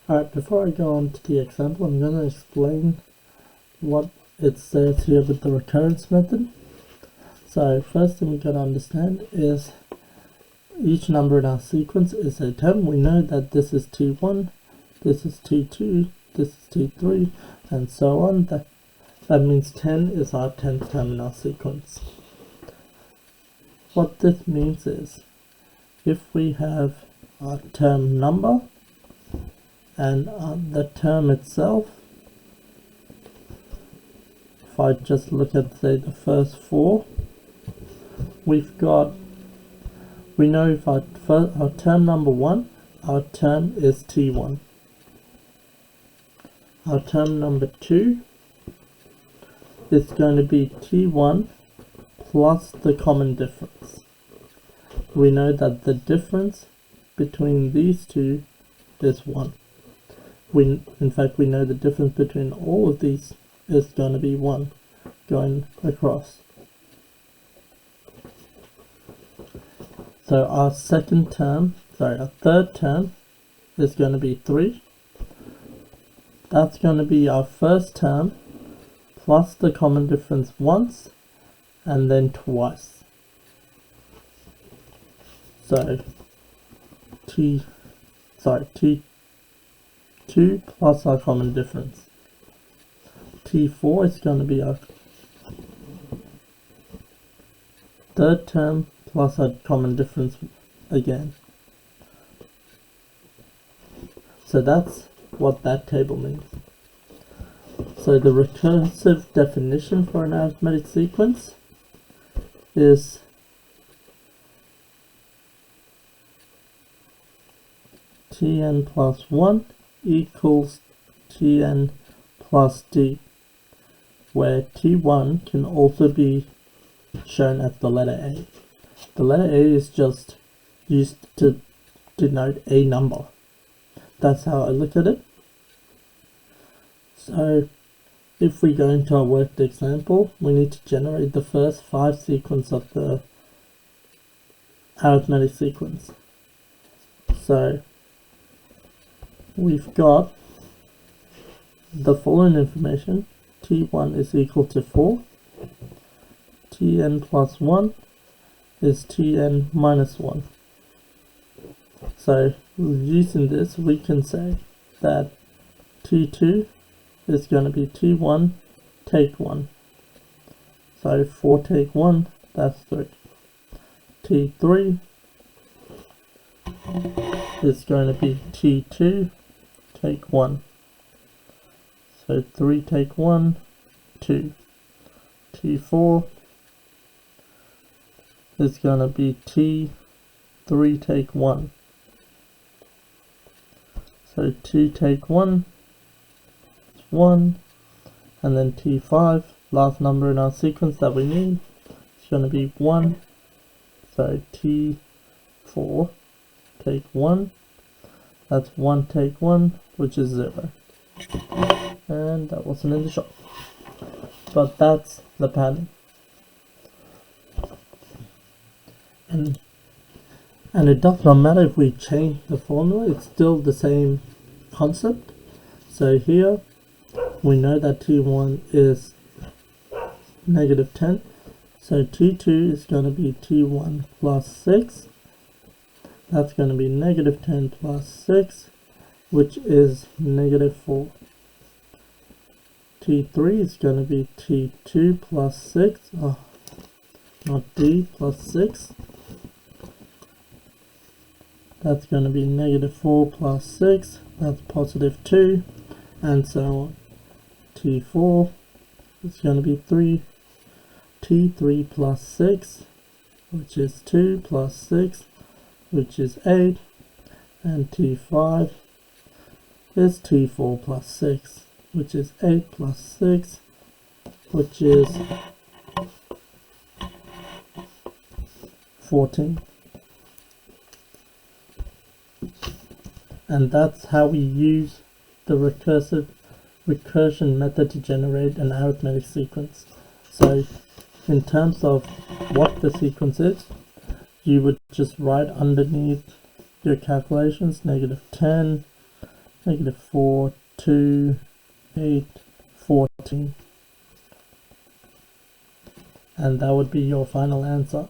Alright, before I go on to the example, I'm going to explain what it says here with the recurrence method. So first thing we got to understand is each number in our sequence is a term. We know that this is T1, this is T2, this is T3, and so on. That means 10 is our 10th term in our sequence. What this means is if we have our term number and the term itself, if I just look at, say, the first four, we know if our term number 1, our term is T1. Our term number 2 is going to be T1 plus the common difference. We know that the difference between these two is 1. In fact, we know the difference between all of these is going to be 1 going across. So our third term is going to be 3. That's going to be our first term plus the common difference once and then twice. So T2 plus our common difference. T4 is going to be our third term plus our common difference again. So that's what that table means. So the recursive definition for an arithmetic sequence is Tn plus 1 equals Tn plus D, where T1 can also be shown as the letter A. The letter A is just used to denote a number. That's how I look at it. So if we go into our worked example, we need to generate the first 5 sequence of the arithmetic sequence. So we've got the following information. T1 is equal to 4. Tn plus 1 is Tn minus 1. So using this, we can say that T2 is going to be T1 take 1. So 4 take 1, that's 3. T3 is going to be T2 take 1. So 3 take 1, 2. T4 is going to be T3 take 1. So 2 take 1 is 1, and then T5, last number in our sequence that we need, is going to be 1. So T4 take 1, that's 1 take 1, which is 0. And that wasn't in the shot. But that's the pattern. And it does not matter if we change the formula, it's still the same concept. So here we know that T1 is negative 10. So T2 is going to be T1 plus 6. That's going to be negative 10 plus 6, which is negative 4. T3 is going to be T2 plus 6. Not D, plus 6. That's going to be negative 4 plus 6. That's positive 2. And so on. T4 is going to be 3. T3 plus 6, which is 2 plus 6, which is 8. And T5 is T4 plus 6, which is 8 plus 6, which is 14. And that's how we use the recursion method to generate an arithmetic sequence. So in terms of what the sequence is, you would just write underneath your calculations -10, negative 4, 2, 8, 14. And that would be your final answer.